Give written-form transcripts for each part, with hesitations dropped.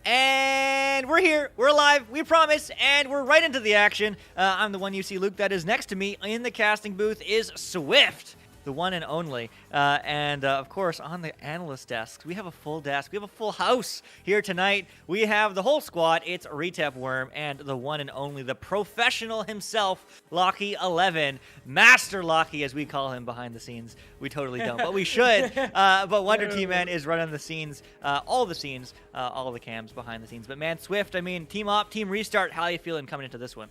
And we're here, we're live, we promise, and we're right into the action. I'm the one you see, Luke. That is next to me in the casting booth is Swift, the one and only. And of course, on the analyst desks, we have a full desk. We have a full house here tonight. We have the whole squad. It's Retep Worm and the one and only, the professional himself, Lockie11, Master Lockie, as we call him behind the scenes. We totally don't, but we should. But Wonder Team Man is running the scenes, all the cams behind the scenes. But man, Swift, I mean, Team Op, Team Restart, how are you feeling coming into this one?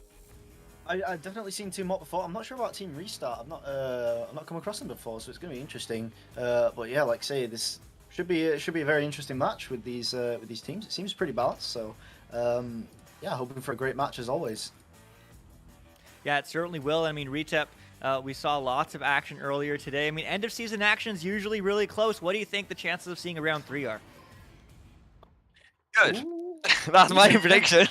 I've definitely seen Team Op before. I'm not sure about Team Restart. I've not come across them before, so it's going to be interesting. But yeah, like I say, this should be a very interesting match with these teams. It seems pretty balanced, so yeah, hoping for a great match as always. Yeah, it certainly will. I mean, Retep, we saw lots of action earlier today. I mean, end of season action is usually really close. What do you think the chances of seeing a round 3 are? Good. That's my prediction.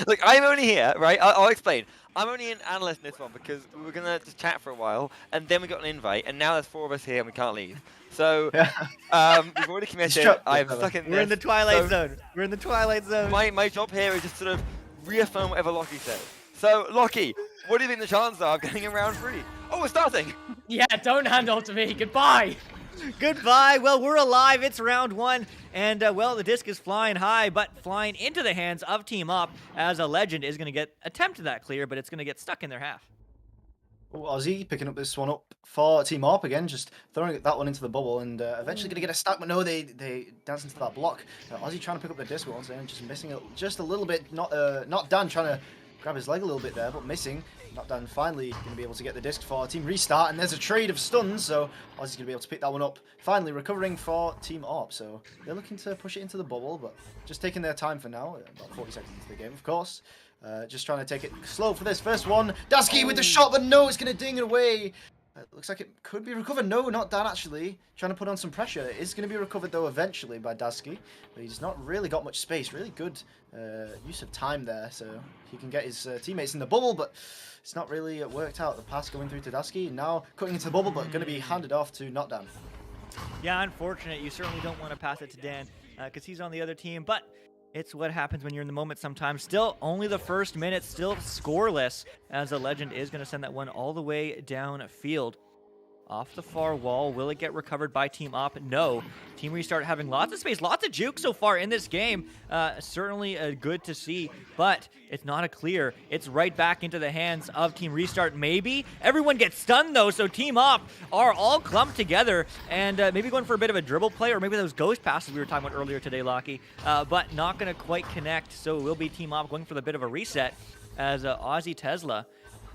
Look, I'm only here, right? I'll explain. I'm only an analyst in this one because we were going to just chat for a while, and then we got an invite, and now there's 4 of us here and we can't leave. So, we've already committed. I'm stuck in this. We're in the Twilight Zone. We're in the Twilight Zone. My job here is just sort of reaffirm whatever Lockie says. So, Lockie, what do you think the chances are of getting in round 3? Oh, we're starting! Yeah, don't hand off to me. Goodbye! Goodbye. Well, we're alive. It's round 1. And, well, the disc is flying high, but flying into the hands of Team Up, as a Legend is going to attempt that clear, but it's going to get stuck in their half. Oh, Ozzy picking up this one up for Team Op again, just throwing that one into the bubble, and eventually going to get a stack, but no, they dance into that block. Ozzy trying to pick up the disc once and just missing it just a little bit. Not Dan trying to grab his leg a little bit there, but missing. Not Dan finally going to be able to get the disc for Team Restart, and there's a trade of stuns, so Ozzy's going to be able to pick that one up. Finally recovering for Team Op, so they're looking to push it into the bubble, but just taking their time for now, about 40 seconds into the game, of course. Just trying to take it slow for this first one. Dasky with the shot, but no, it's going to ding it away. Looks like it could be recovered. No, not Dan, actually. Trying to put on some pressure. It is going to be recovered, though, eventually by Dasky. But he's not really got much space. Really good use of time there. So he can get his teammates in the bubble, but it's not really worked out. The pass going through to Dasky. Now cutting into the bubble, but going to be handed off to not Dan. Yeah, unfortunate. You certainly don't want to pass it to Dan because he's on the other team. But it's what happens when you're in the moment sometimes. Still, only the first minute, still scoreless, as the Legend is going to send that one all the way downfield. Off the far wall, will it get recovered by Team Op? No. Team Restart having lots of space, lots of juke so far in this game. Certainly good to see, but it's not a clear. It's right back into the hands of Team Restart, maybe. Everyone gets stunned, though, so Team Op are all clumped together and maybe going for a bit of a dribble play, or maybe those ghost passes we were talking about earlier today, Lockie, but not going to quite connect, so it will be Team Op going for the bit of a reset as Aussie Tesla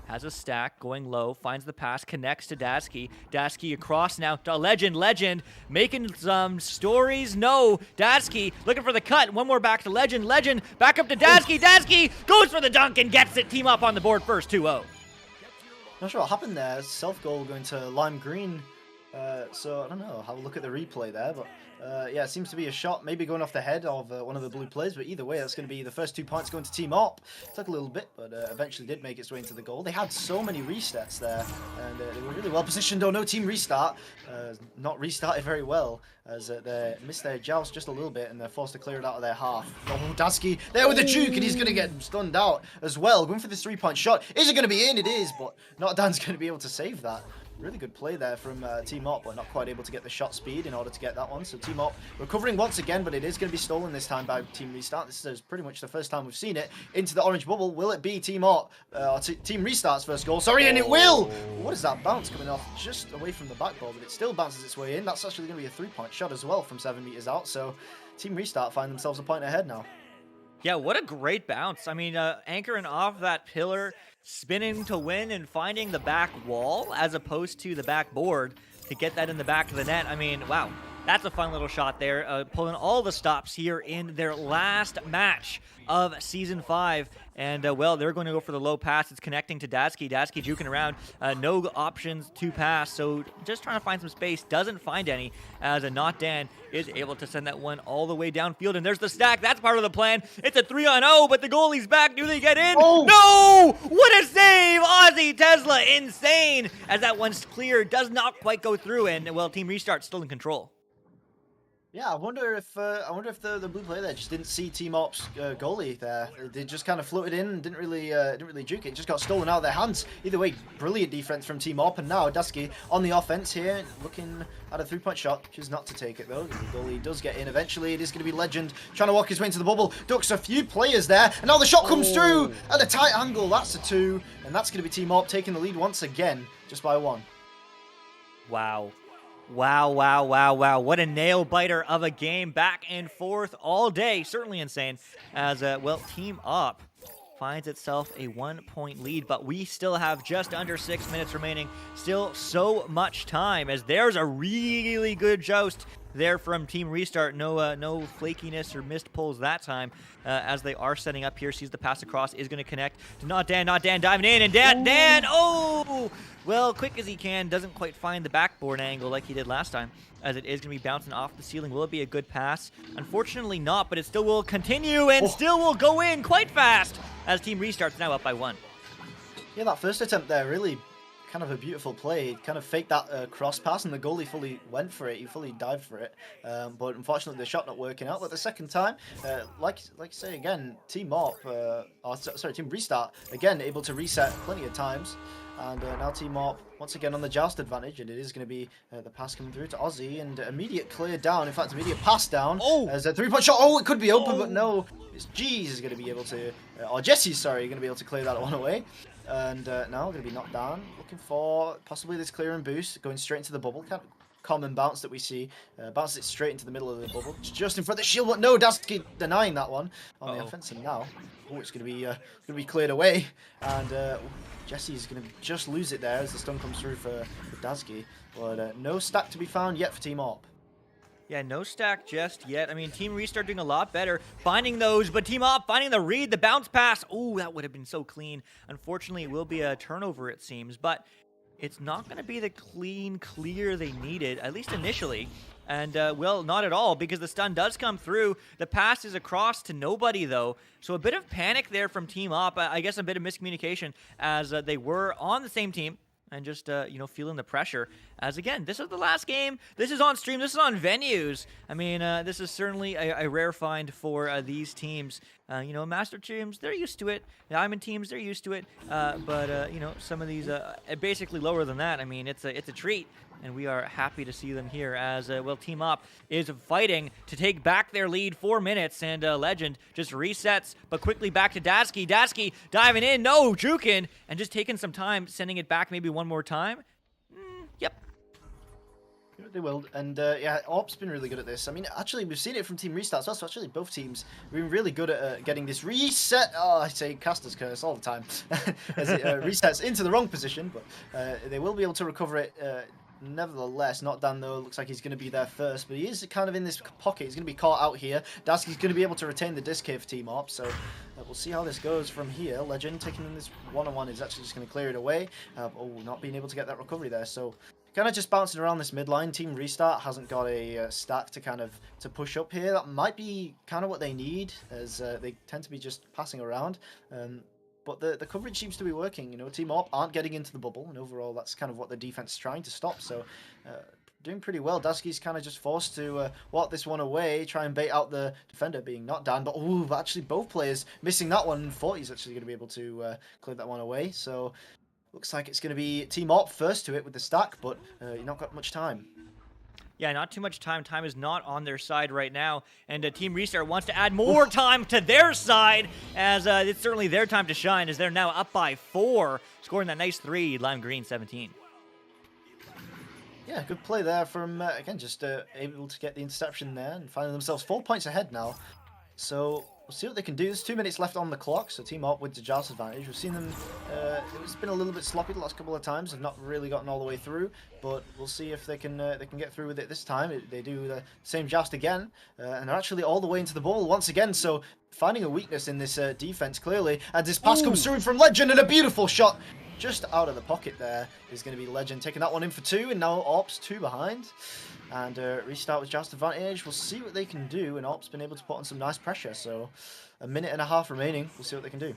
has a stack, going low, finds the pass, connects to Dasky. Dasky across now to Legend, making some stories. No, Dasky looking for the cut. One more back to Legend, back up to Dasky. Dasky goes for the dunk and gets it. Team Up on the board first, 2-0. Not sure what happened there. Self-goal going to Lime Green. So, I don't know. Have a look at the replay there, but yeah, it seems to be a shot maybe going off the head of one of the blue players, but either way, that's going to be the first 2 points going to Team Op. Took a little bit, but eventually did make its way into the goal. They had so many resets there, and they were really well positioned. Oh, no Team Restart. Not restarted very well, as they missed their joust just a little bit, and they're forced to clear it out of their half. Oh, Dasky there with the juke, and he's going to get stunned out as well. Going for this 3-point shot. Is it going to be in? It is, but not Dan's going to be able to save that. Really good play there from Team Op, but not quite able to get the shot speed in order to get that one. So Team Op recovering once again, but it is going to be stolen this time by Team Restart. This is pretty much the first time we've seen it into the orange bubble. Will it be Team Op, or Team Restart's first goal? Sorry, and it will! What is that bounce coming off just away from the backboard, but it still bounces its way in. That's actually going to be a 3-point shot as well from 7 meters out. So Team Restart find themselves a point ahead now. Yeah, what a great bounce. I mean, anchoring off that pillar, spinning to win and finding the back wall as opposed to the backboard to get that in the back of the net. I mean, wow, that's a fun little shot there. Pulling all the stops here in their last match of Season 5. And, well, they're going to go for the low pass. It's connecting to Dasky. Dasky juking around. No options to pass. So just trying to find some space. Doesn't find any as a Not Dan is able to send that one all the way downfield. And there's the stack. That's part of the plan. It's a 3-on-0, but the goalie's back. Do they get in? Oh. No! What a save! Aussie Tesla, insane! As that one's clear, does not quite go through. And, well, Team Restart still in control. Yeah, I wonder if the blue player there just didn't see Team Op's goalie there. They just kind of floated in and didn't really juke it. It just got stolen out of their hands. Either way, brilliant defense from Team Op, and now Dasky on the offense here, looking at a 3-point shot. Chooses not to take it though. The goalie does get in eventually. It is going to be Legend trying to walk his way into the bubble. Ducks a few players there, and now the shot comes through at a tight angle. That's a 2, and that's going to be Team Op taking the lead once again, just by 1. Wow. Wow, wow, wow, wow. What a nail biter of a game. Back and forth all day. Certainly insane. As, well, Team Up finds itself a 1-point lead, but we still have just under 6 minutes remaining. Still so much time, as there's a really good joust there from Team Restart. No flakiness or missed pulls that time, as they are setting up here. Sees the pass across, is going to connect to not Dan, diving in, and Dan, oh! Well, quick as he can, doesn't quite find the backboard angle like he did last time, as it is going to be bouncing off the ceiling. Will it be a good pass? Unfortunately not, but it still will continue and still will go in quite fast, as Team Restart's now up by 1. Yeah, that first attempt there, really kind of a beautiful play. He kind of faked that cross pass, and the goalie fully went for it. He fully dived for it, but unfortunately the shot not working out. But the second time, like you say again, Team Restart again able to reset plenty of times. And now Team Op once again on the joust advantage, and it is going to be the pass coming through to Ozzy, and immediate clear down. In fact, immediate pass down. As a 3-point shot. Oh, it could be open, but no. It's G's is going to be able to, or Jesse's, sorry, going to be able to clear that one away. And now going to be knocked down. Looking for possibly this clear and boost, going straight into the bubble. Kind of common bounce that we see. Bounces it straight into the middle of the bubble. Just in front of the shield, but no, Dasky denying that one on the offensive now. Oh, it's going to be cleared away. And Jesse's going to just lose it there as the stun comes through for Dasky. But no stack to be found yet for Team Op. Yeah, no stack just yet. I mean, Team Restart doing a lot better finding those, but Team Op finding the read, the bounce pass. Oh, that would have been so clean. Unfortunately, it will be a turnover, it seems, but it's not going to be the clean clear they needed, at least initially. And, well, not at all, because the stun does come through. The pass is across to nobody, though. So a bit of panic there from Team Op. I guess a bit of miscommunication, as they were on the same team. And just, feeling the pressure. As, again, this is the last game. This is on stream. This is on venues. I mean, this is certainly a rare find for these teams. Master teams, they're used to it. Diamond teams, they're used to it. But some of these, basically lower than that. I mean, it's a treat. And we are happy to see them here as, Team Op is fighting to take back their lead. 4 minutes, and Legend just resets, but quickly back to Dasky. Dasky diving in, no, juking, and just taking some time, sending it back maybe one more time. Yep. They will, and yeah, Op's been really good at this. I mean, actually, we've seen it from Team Restart as well, so actually both teams have been really good at getting this reset. Oh, I say Caster's Curse all the time, as it resets into the wrong position, but they will be able to recover it nevertheless. Not Dan, though. Looks like he's going to be there first, but he is kind of in this pocket. He's going to be caught out here. Dasky's going to be able to retain the disc here for Team Op, so we'll see how this goes from here. Legend taking in this one-on-one is actually just going to clear it away. Not being able to get that recovery there, so kind of just bouncing around this midline. Team Restart hasn't got a stack to push up here. That might be kind of what they need, as they tend to be just passing around. But the coverage seems to be working. Team Op aren't getting into the bubble, and overall that's kind of what the defense is trying to stop. So doing pretty well. Dasky's kind of just forced to walk this one away, try and bait out the defender being knocked down. But actually both players missing that one. 40's actually going to be able to clear that one away. So looks like it's going to be Team Op first to it with the stack, but you've not got much time. Yeah, not too much time. Time is not on their side right now. And Team Restart wants to add more time to their side, as it's certainly their time to shine, as they're now up by 4, scoring that nice 3, Lime Green 17. Yeah, good play there from, again, just able to get the interception there and finding themselves 4 points ahead now. So we'll see what they can do. There's 2 minutes left on the clock, so Team Op with the joust advantage. We've seen them, it's been a little bit sloppy the last couple of times. They've not really gotten all the way through, but we'll see if they can get through with it this time. They do the same joust again, and they're actually all the way into the ball once again, so finding a weakness in this defense clearly. And this pass comes through from Legend, and a beautiful shot just out of the pocket there is going to be Legend taking that one in for 2, and now Op's 2 behind. And Restart with joust advantage. We'll see what they can do, and Op's been able to put on some nice pressure. So a minute and a half remaining. We'll see what they can do.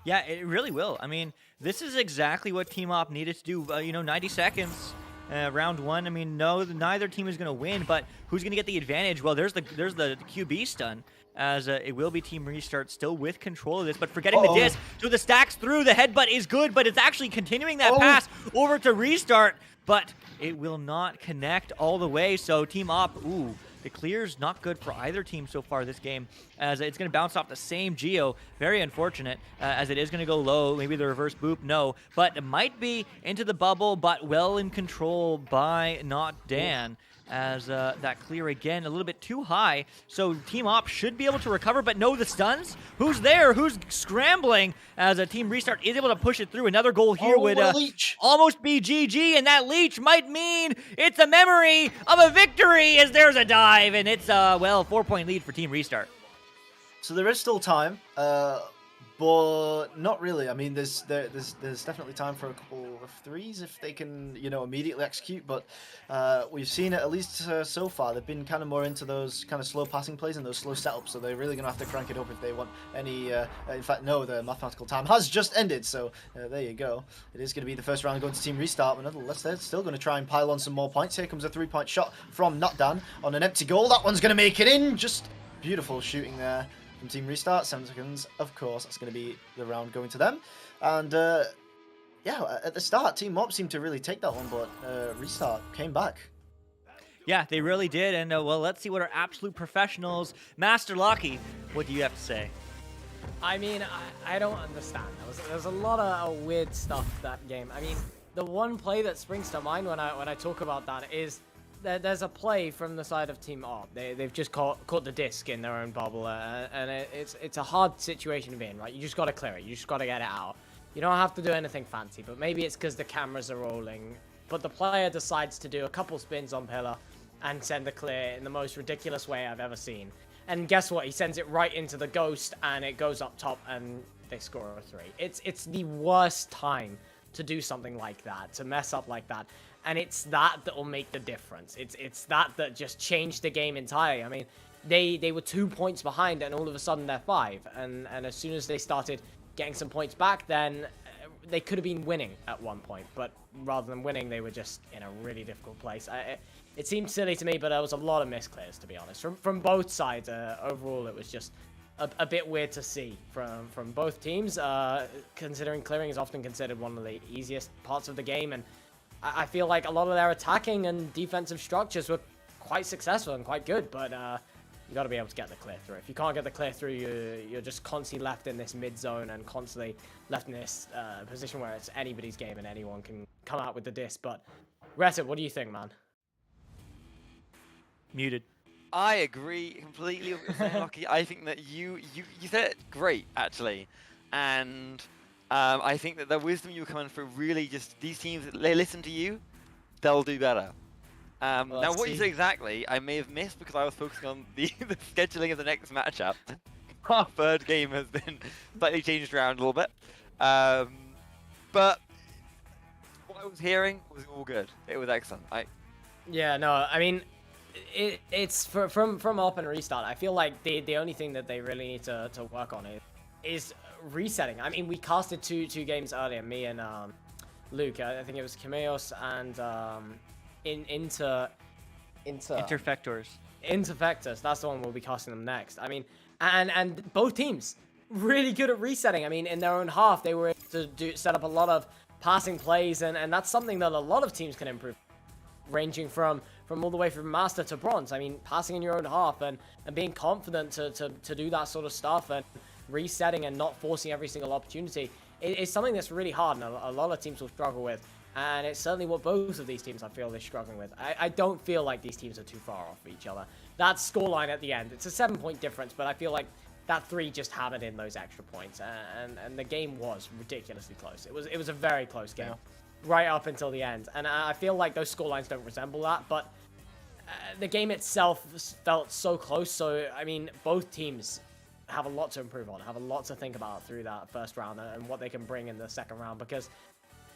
Yeah, it really will. I mean, this is exactly what Team Op needed to do. 90 seconds. round one. I mean, no, neither team is going to win, but who's going to get the advantage? Well, there's the QB stun, as it will be Team Restart still with control of this, but forgetting the disc. So the stacks through, the headbutt is good, but it's actually continuing that pass over to Restart, but it will not connect all the way. So Team Op, the clear's not good for either team so far this game, as it's going to bounce off the same Geo. Very unfortunate, as it is going to go low. Maybe the reverse boop, no. But it might be into the bubble, but well in control by Not Dan, as that clear again a little bit too high. So Team Op should be able to recover, but no, the stuns? Who's there? Who's scrambling? As a Team Restart is able to push it through. Another goal here would almost be GG, and that leech might mean it's a memory of a victory, as there's a dive, and it's well, 4-point lead for Team Restart. So there is still time, but not really. I mean, there's definitely time for a couple of threes if they can, immediately execute. But we've seen it, at least so far. They've been kind of more into those kind of slow passing plays and those slow setups. So they're really going to have to crank it up if they want any. In fact, no, the mathematical time has just ended. So there you go. It is going to be the first round going to Team Restart. But nonetheless, they're still going to try and pile on some more points. Here comes a 3-point shot from Notdan on an empty goal. That one's going to make it in. Just beautiful shooting there from Team Restart. 7 seconds, of course, that's going to be the round going to them. And yeah, at the start, Team Mob seemed to really take that one, but Restart came back. Yeah, they really did. And well, let's see what our absolute professionals, Master Lucky, what do you have to say? I mean, I don't understand. There's a lot of weird stuff that game. I mean, the one play that springs to mind when I talk about that is there's a play from the side of Team Op. They've just caught the disc in their own bubble, and it's a hard situation to be in, right? You just got to clear it. You just got to get it out. You don't have to do anything fancy, but maybe it's because the cameras are rolling. But the player decides to do a couple spins on pillar and send the clear in the most ridiculous way I've ever seen. And guess what? He sends it right into the ghost, and it goes up top, and they score a 3. It's the worst time to do something like that, to mess up like that. And it's that will make the difference. It's that just changed the game entirely. I mean, they were 2 points behind, and all of a sudden they're 5. And as soon as they started getting some points back, then they could have been winning at one point. But rather than winning, they were just in a really difficult place. It seemed silly to me, but there was a lot of misclears, to be honest. From both sides, overall, it was just a bit weird to see from both teams, considering clearing is often considered one of the easiest parts of the game. And I feel like a lot of their attacking and defensive structures were quite successful and quite good, but you got to be able to get the clear through. If you can't get the clear through, you're just constantly left in this mid zone and constantly left in this position where it's anybody's game and anyone can come out with the disc. But Reddit, what do you think, man? Muted. I agree completely with what you're saying, Lucky. I think that you said it great, actually, and I think that the wisdom you were coming through really just these teams, they listen to you, they'll do better. Now, what you said exactly, I may have missed because I was focusing on the scheduling of the next matchup. Our third game has been slightly changed around a little bit, but what I was hearing was all good. It was excellent. Yeah, no, I mean, it's from Op and Restart. I feel like the only thing that they really need to work on is resetting. I mean, we casted two games earlier, me and Luke. I think it was Kimeos and Infectors. Infectors. That's the one we'll be casting them next. I mean, and both teams really good at resetting. I mean, in their own half, they were able to set up a lot of passing plays, and that's something that a lot of teams can improve, ranging from all the way from Master to Bronze. I mean, passing in your own half and being confident to do that sort of stuff and resetting and not forcing every single opportunity is something that's really hard, and a lot of teams will struggle with. And it's certainly what both of these teams, I feel, they're struggling with. I don't feel like these teams are too far off each other. That scoreline at the end, it's a 7-point difference, but I feel like that 3 just hammered in those extra points. And the game was ridiculously close. It was a very close game, right up until the end. And I feel like those scorelines don't resemble that, but the game itself felt so close. So, I mean, both teams have a lot to improve on, have a lot to think about through that first round and what they can bring in the second round, because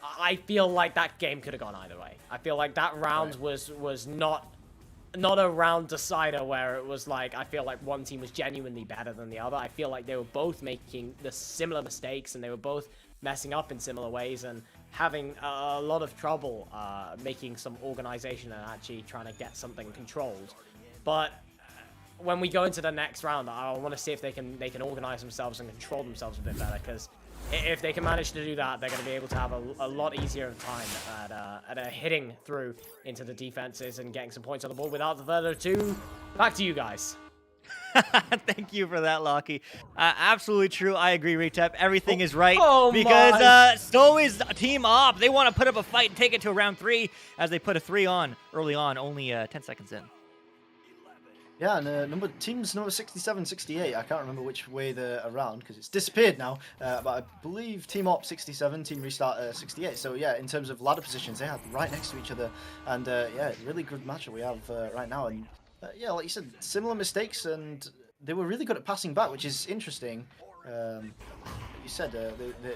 I feel like that game could have gone either way. I feel like that round was not a round decider where it was like, I feel like one team was genuinely better than the other. I feel like they were both making the similar mistakes, and they were both messing up in similar ways and having a lot of trouble making some organization and actually trying to get something controlled. But when we go into the next round, I want to see if they can organize themselves and control themselves a bit better, because if they can manage to do that, they're going to be able to have a lot easier of time at hitting through into the defenses and getting some points on the board. Without further ado, back to you guys. Thank you for that, Lockie. Absolutely true. I agree, Retep. Everything is right. Oh because so is Team Op. They want to put up a fight and take it to round 3 as they put a 3 on early on, only 10 seconds in. Yeah, and teams number 67, 68. I can't remember which way they're around because it's disappeared now. But I believe Team Op 67, Team Restart 68. So yeah, in terms of ladder positions, they are right next to each other. And yeah, really good matchup we have right now. And yeah, like you said, similar mistakes, and they were really good at passing back, which is interesting. You said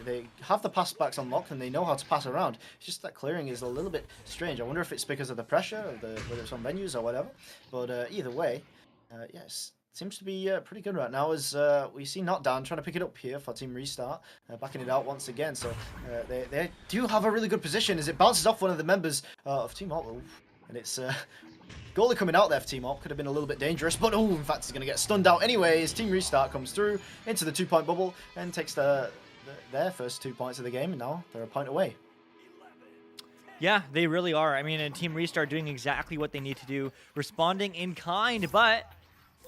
they have the pass backs unlocked and they know how to pass around. It's just that clearing is a little bit strange. I wonder if it's because of the pressure, or whether it's on venues or whatever. But either way, yes, seems to be pretty good right now. As we see Knockdown trying to pick it up here for Team Restart, backing it out once again. So they do have a really good position as it bounces off one of the members of Team Op, and it's. Goalie coming out there for Team Op could have been a little bit dangerous, but in fact he's going to get stunned out anyways. Team Restart comes through into the 2-point bubble and takes their first 2 points of the game, and now they're a point away. Yeah, they really are. I mean, and Team Restart doing exactly what they need to do, responding in kind, but,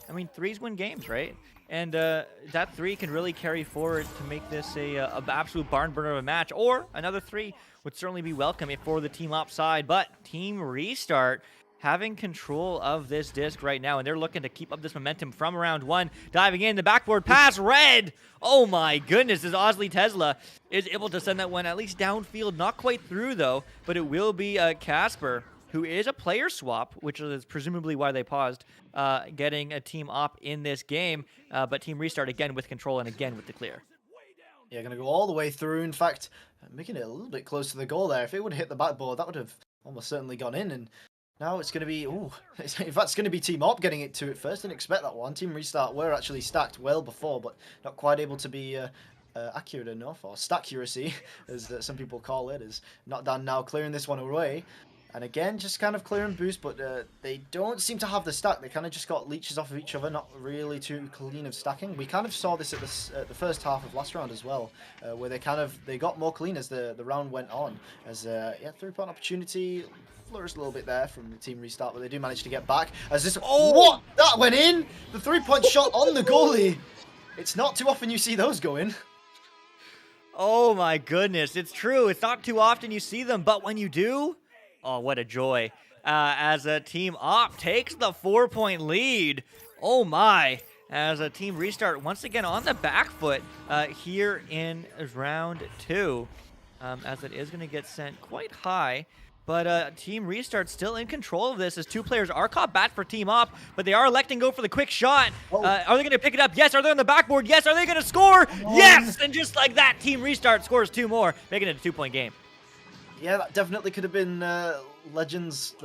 I mean, 3s win games, right? And that 3 can really carry forward to make this a absolute barn burner of a match, or another 3 would certainly be welcome for the Team Op side, but Team Restart having control of this disc right now, and they're looking to keep up this momentum from round 1. Diving in, the backboard pass, red! Oh my goodness, as Osley Tesla is able to send that one at least downfield. Not quite through, though, but it will be Casper, who is a player swap, which is presumably why they paused, getting a Team Op in this game, but Team Restart again with control and again with the clear. Yeah, going to go all the way through. In fact, making it a little bit close to the goal there. If it would have hit the backboard, that would have almost certainly gone in, and now it's going to be, in fact, it's going to be Team Op getting it to it first. Didn't expect that one. Team Restart were actually stacked well before, but not quite able to be accurate enough, or stack-accuracy, as some people call it, is Knockdown now clearing this one away. And again, just kind of clear and boost, but they don't seem to have the stack. They kind of just got leeches off of each other, not really too clean of stacking. We kind of saw this at the first half of last round as well, where they got more clean as the round went on. As, yeah, 3-point opportunity flourished a little bit there from the Team Restart, but they do manage to get back. As this, what? That went in! The 3-point shot on the goalie! It's not too often you see those go in. Oh my goodness, it's true. It's not too often you see them, but when you do, oh, what a joy. As a Team Op takes the 4-point lead. Oh my. As a Team Restart once again on the back foot here in round 2. As it is going to get sent quite high. But Team Restart still in control of this as 2 players are caught back for Team Op, but they are electing go for the quick shot. Are they going to pick it up? Yes. Are they on the backboard? Yes. Are they going to score? Yes. And just like that, Team Restart scores 2 more, making it a 2-point game. Yeah, that definitely could have been Legends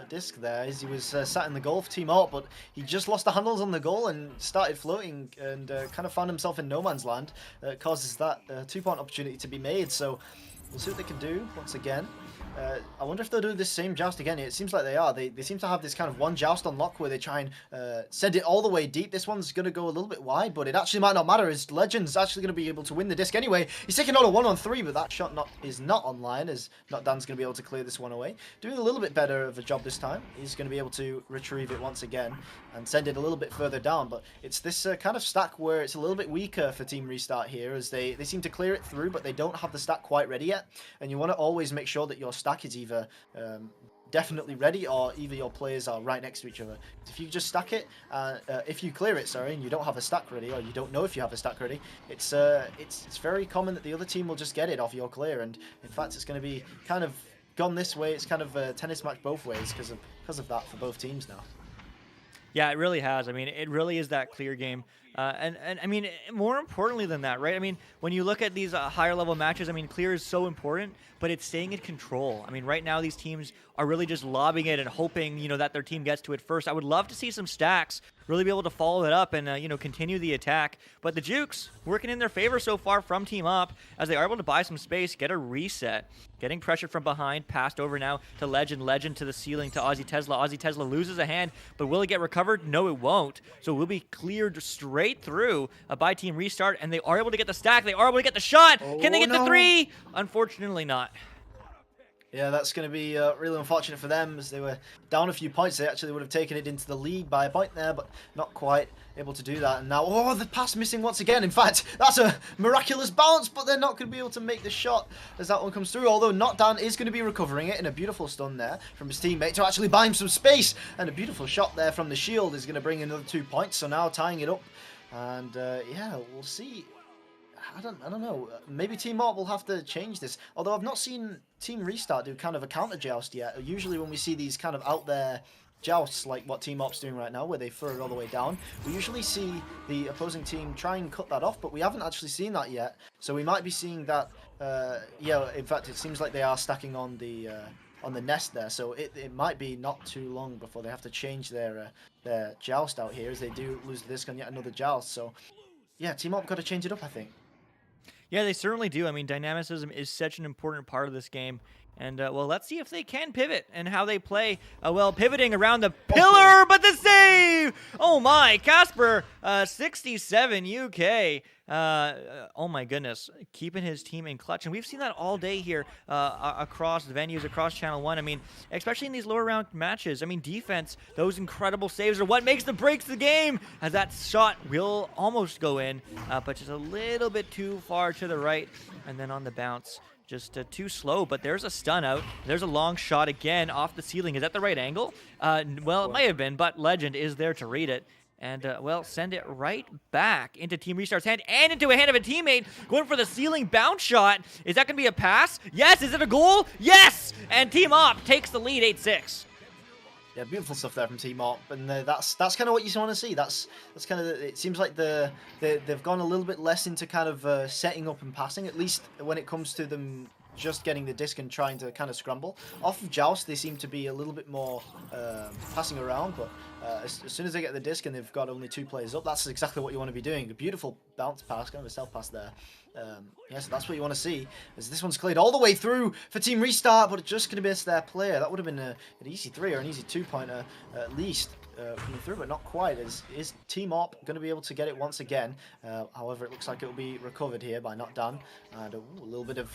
disc there, as he was sat in the goal for Team Op, but he just lost the handles on the goal and started floating and kind of found himself in no man's land. Causes that 2-point opportunity to be made, so we'll see what they can do once again. I wonder if they'll do this same joust again. It seems like they are. They seem to have this kind of one joust on lock where they try and send it all the way deep. This one's going to go a little bit wide, but it actually might not matter as Legend's actually going to be able to win the disc anyway. He's taking out a 1-on-3, but that shot is not online, as Knockdown's going to be able to clear this one away. Doing a little bit better of a job this time. He's going to be able to retrieve it once again and send it a little bit further down, but it's this kind of stack where it's a little bit weaker for Team Restart here, as they seem to clear it through, but they don't have the stack quite ready yet, and you want to always make sure that your stack is either definitely ready, or either your players are right next to each other. If you just stack it, if you clear it, sorry, and you don't have a stack ready, or you don't know if you have a stack ready, it's very common that the other team will just get it off your clear, and in fact it's going to be kind of gone this way. It's kind of a tennis match both ways because of that for both teams now. Yeah, it really has. I mean, it really is that clear game And I mean, more importantly than that, right? I mean, when you look at these higher level matches, I mean, clear is so important, but it's staying in control. I mean, right now these teams are really just lobbing it and hoping, that their team gets to it first. I would love to see some stacks really be able to follow it up and, continue the attack. But the Jukes working in their favor so far from Team Up as they are able to buy some space, get a reset. Getting pressured from behind, passed over now to Legend. Legend to the ceiling to Ozzy Tesla. Ozzy Tesla loses a hand, but will it get recovered? No, it won't. So we'll be cleared straight through by Team Restart, and they are able to get the stack. They are able to get the shot. Can they get the 3? Unfortunately not. Yeah, that's going to be really unfortunate for them as they were down a few points. They actually would have taken it into the lead by a point there, but not quite able to do that. And now, the pass missing once again. In fact, that's a miraculous bounce, but they're not going to be able to make the shot as that one comes through. Although Not Dan is going to be recovering it in a beautiful stun there from his teammate to actually buy him some space. And a beautiful shot there from the shield is going to bring another 2 points. So now tying it up. And yeah, we'll see. I don't know. Maybe Team Up will have to change this. Although I've not seen Team Restart do kind of a counter joust yet. Usually when we see these kind of out there jousts like what Team Up's doing right now, where they throw it all the way down, we usually see the opposing team try and cut that off, but we haven't actually seen that yet. So we might be seeing that. Yeah, in fact, it seems like they are stacking on the nest there. So it might be not too long before they have to change their joust out here, as they do lose the disc on yet another joust. So yeah, Team Up got to change it up, I think. Yeah, they certainly do. I mean, dynamicism is such an important part of this game. And, well, let's see if they can pivot and how they play. Well, pivoting around the pillar, but the save! Oh, my. Casper, 67 UK. Oh, my goodness. Keeping his team in clutch. And we've seen that all day here across the venues, across Channel 1. I mean, especially in these lower round matches. I mean, defense, those incredible saves are what makes the breaks the game. As that shot will almost go in, but just a little bit too far to the right. And then on the bounce. Just too slow, but there's a stun out. There's a long shot again off the ceiling. Is that the right angle? Well, it might have been, but Legend is there to read it. And, well, send it right back into Team Restart's hand and into a hand of a teammate. Going for the ceiling bounce shot. Is that going to be a pass? Yes. Is it a goal? Yes! And Team Op takes the lead 8-6. Yeah, beautiful stuff there from Team Up, and that's kind of what you want to see. That's kind of it seems like they've gone a little bit less into kind of setting up and passing, at least when it comes to them just getting the disc and trying to kind of scramble. Off of Joust, they seem to be a little bit more passing around, but as soon as they get the disc and they've got only 2 players up, that's exactly what you want to be doing. A beautiful bounce pass, kind of a stealth pass there. Yeah, so that's what you want to see, as this one's cleared all the way through for Team Restart, but it's just going to miss their player. That would have been an easy 3 or an easy 2-pointer at least coming through, but not quite. Is Team Op going to be able to get it once again? However, it looks like it will be recovered here by Not Dan, and a little bit of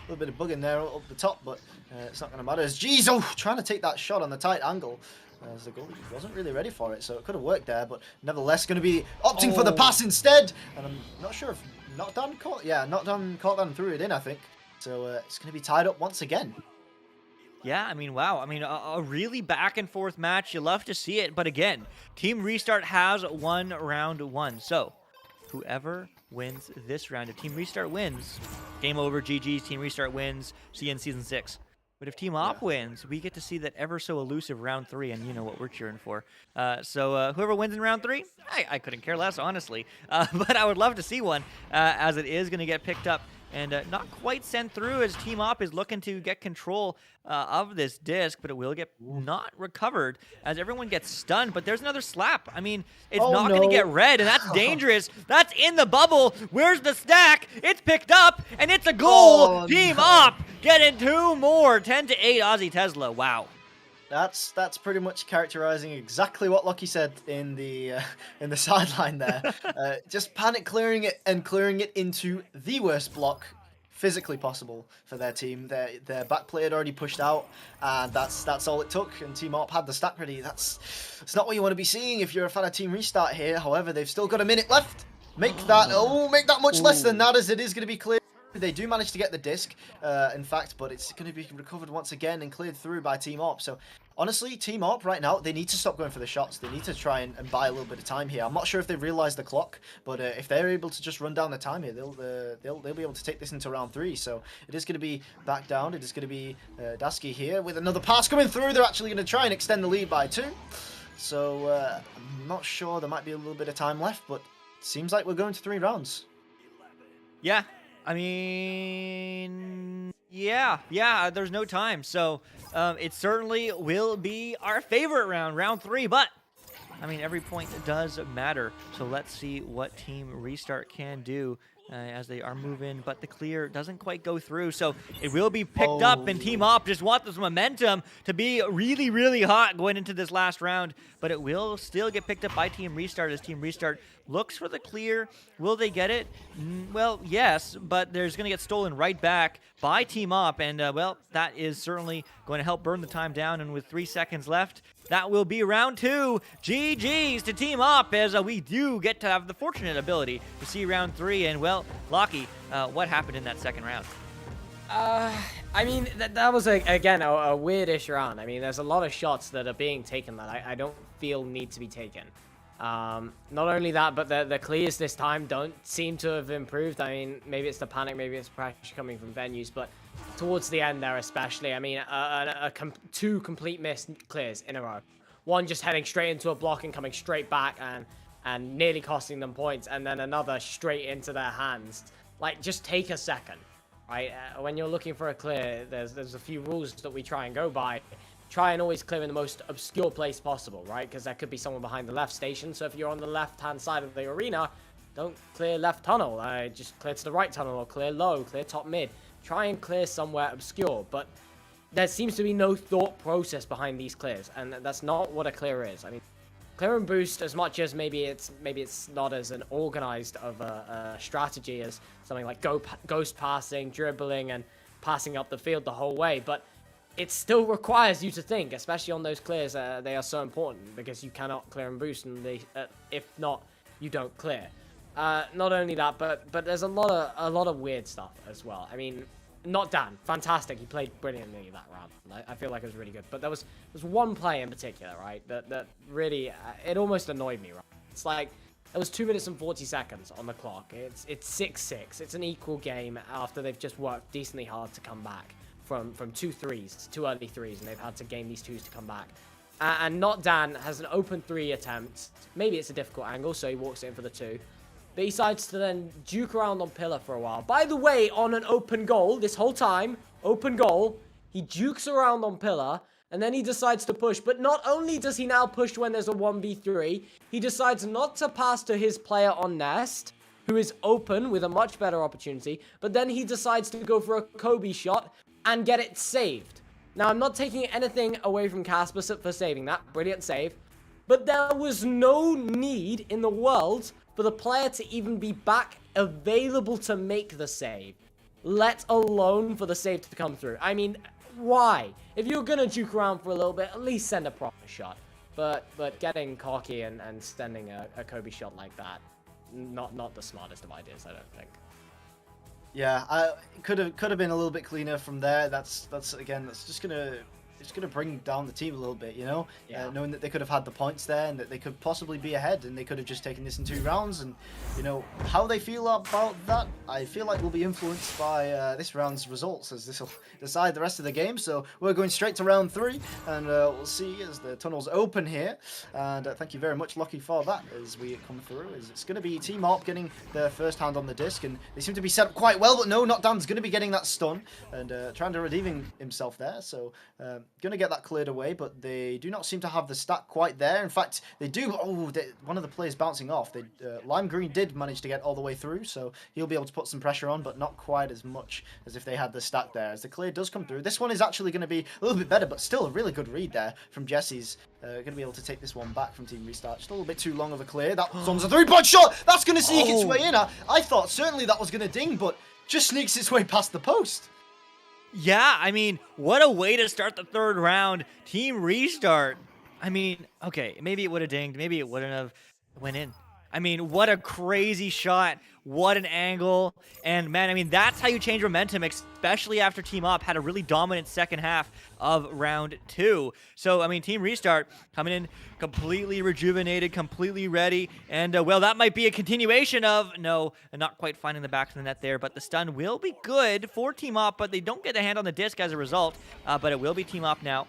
bugging there up the top, but it's not going to matter. As Jizo trying to take that shot on the tight angle. As the goalie wasn't really ready for it, so it could have worked there, but nevertheless going to be opting for the pass instead. And I'm not sure if Not Dan caught that and threw it in, I think. So it's going to be tied up once again. Yeah, I mean, wow. I mean, a really back and forth match. You love to see it, but again, Team Restart has won round 1. So whoever wins this round, if Team Restart wins, game over, GG's, Team Restart wins, see you in Season 6. But if Team Op wins, we get to see that ever so elusive round 3, and you know what we're cheering for. So whoever wins in round 3, I couldn't care less, honestly. But I would love to see one, as it is going to get picked up and not quite sent through, as Team Op is looking to get control of this disc, but it will get not recovered as everyone gets stunned. But there's another slap. I mean, it's not going to get red, and that's dangerous. That's in the bubble. Where's the stack? It's picked up, and it's a goal. Team Op getting 2 more. 10-8 Ozzy Tesla. Wow. That's pretty much characterizing exactly what Lucky said in the sideline there. Just panic clearing it and clearing it into the worst block physically possible for their team. Their back player had already pushed out, and that's all it took. And Team Op had the stack ready. It's not what you want to be seeing if you're a fan of Team Restart here. However, they've still got a minute left. Make that much less than that, as it is going to be clear. They do manage to get the disc, in fact, but it's going to be recovered once again and cleared through by Team Op. So, honestly, Team Op right now, they need to stop going for the shots. They need to try and buy a little bit of time here. I'm not sure if they've realised the clock, but if they're able to just run down the time here, they'll be able to take this into round 3. So, it is going to be back down. It is going to be Dasky here with another pass coming through. They're actually going to try and extend the lead by 2. So I'm not sure. There might be a little bit of time left, but seems like we're going to 3 rounds. Yeah, I mean, yeah, there's no time. So it certainly will be our favorite round, round 3, but I mean, every point does matter. So let's see what Team Restart can do as they are moving, but the clear doesn't quite go through. So it will be picked up, and Team Op just want this momentum to be really, really hot going into this last round, but it will still get picked up by Team Restart as Team Restart looks for the clear. Will they get it? Well, yes, but there's going to get stolen right back by Team Op, and well, that is certainly going to help burn the time down, and with 3 seconds left, that will be round 2. GG's to Team Op, as we do get to have the fortunate ability to see round 3. And, well, Lockie, what happened in that second round? I mean, that was, again, a weird-ish round. I mean, there's a lot of shots that are being taken that I don't feel need to be taken. Not only that, but the clears this time don't seem to have improved. I mean, maybe it's the panic, maybe it's pressure coming from venues, but towards the end there especially, I mean, 2 complete missed clears in a row. One just heading straight into a block and coming straight back and nearly costing them points, and then another straight into their hands. Like, just take a second, right? When you're looking for a clear, there's a few rules that we try and go by. Try and always clear in the most obscure place possible, right? Because there could be someone behind the left station. So if you're on the left-hand side of the arena, don't clear left tunnel. Just clear to the right tunnel, or clear low, clear top mid. Try and clear somewhere obscure. But there seems to be no thought process behind these clears, and that's not what a clear is. I mean, clear and boost, as much as maybe it's not as an organized of a strategy as something like ghost passing, dribbling, and passing up the field the whole way, but it still requires you to think, especially on those clears. They are so important because you cannot clear and boost, and if not, you don't clear. Not only that, but there's a lot of weird stuff as well. I mean, not Dan, fantastic. He played brilliantly that round. I feel like it was really good. But there's one play in particular, right, that really it almost annoyed me. Right, it's like it was 2 minutes and 40 seconds on the clock. It's 6-6. It's an equal game after they've just worked decently hard to come back from 2 early threes, and they've had to gain these 2s to come back. And Not Dan has an open 3 attempt. Maybe it's a difficult angle, so he walks in for the 2. But he decides to then juke around on pillar for a while. By the way, on an open goal, this whole time, open goal, he jukes around on pillar, and then he decides to push. But not only does he now push when there's a 1v3, he decides not to pass to his player on Nest, who is open with a much better opportunity, but then he decides to go for a Kobe shot and get it saved. Now, I'm not taking anything away from Casper for saving that. Brilliant save. But there was no need in the world for the player to even be back available to make the save, let alone for the save to come through. I mean, why? If you're gonna juke around for a little bit, at least send a proper shot. But getting cocky and sending a Kobe shot like that, not the smartest of ideas, I don't think. Yeah, it could have been a little bit cleaner from there. That's just gonna bring down the team a little bit, you know. Yeah. Knowing that they could have had the points there and that they could possibly be ahead, and they could have just taken this in 2 rounds. And you know how they feel about that, I feel like will be influenced by this round's results, as this will decide the rest of the game. So we're going straight to round 3, and we'll see as the tunnels open here. And thank you very much, Lockie, for that as we come through. As it's going to be Team Op getting their first hand on the disc, and they seem to be set up quite well. But no, Not Dan's going to be getting that stun and trying to redeem himself there. So. Going to get that cleared away, but they do not seem to have the stack quite there. In fact, they do. Oh, one of the players bouncing off. Lime Green did manage to get all the way through, so he'll be able to put some pressure on, but not quite as much as if they had the stack there. As the clear does come through, this one is actually going to be a little bit better, but still a really good read there from Jesse's. Going to be able to take this one back from Team Restart. Just a little bit too long of a clear. That one's a 3-point shot. That's going to sneak its way in. I thought certainly that was going to ding, but just sneaks its way past the post. Yeah, I mean, what a way to start the 3rd round. Team Restart. I mean, okay, maybe it would have dinged. Maybe it wouldn't have went in. I mean, what a crazy shot. What an angle. And, man, I mean, that's how you change momentum, especially after Team Op had a really dominant second half of round 2. So, I mean, Team Restart coming in completely rejuvenated, completely ready. And, well, that might be a continuation of, no, not quite finding the back of the net there. But the stun will be good for Team Op, but they don't get a hand on the disc as a result. But it will be Team Op now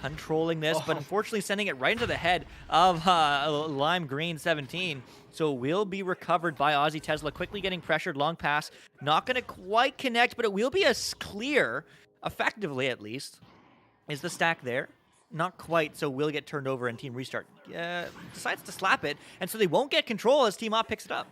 controlling this, but unfortunately sending it right into the head of Lime Green 17. So will be recovered by Aussie Tesla, quickly getting pressured, long pass. Not going to quite connect, but it will be a clear, effectively at least. Is the stack there? Not quite, so will get turned over and Team Restart decides to slap it, and so they won't get control as Team Op picks it up.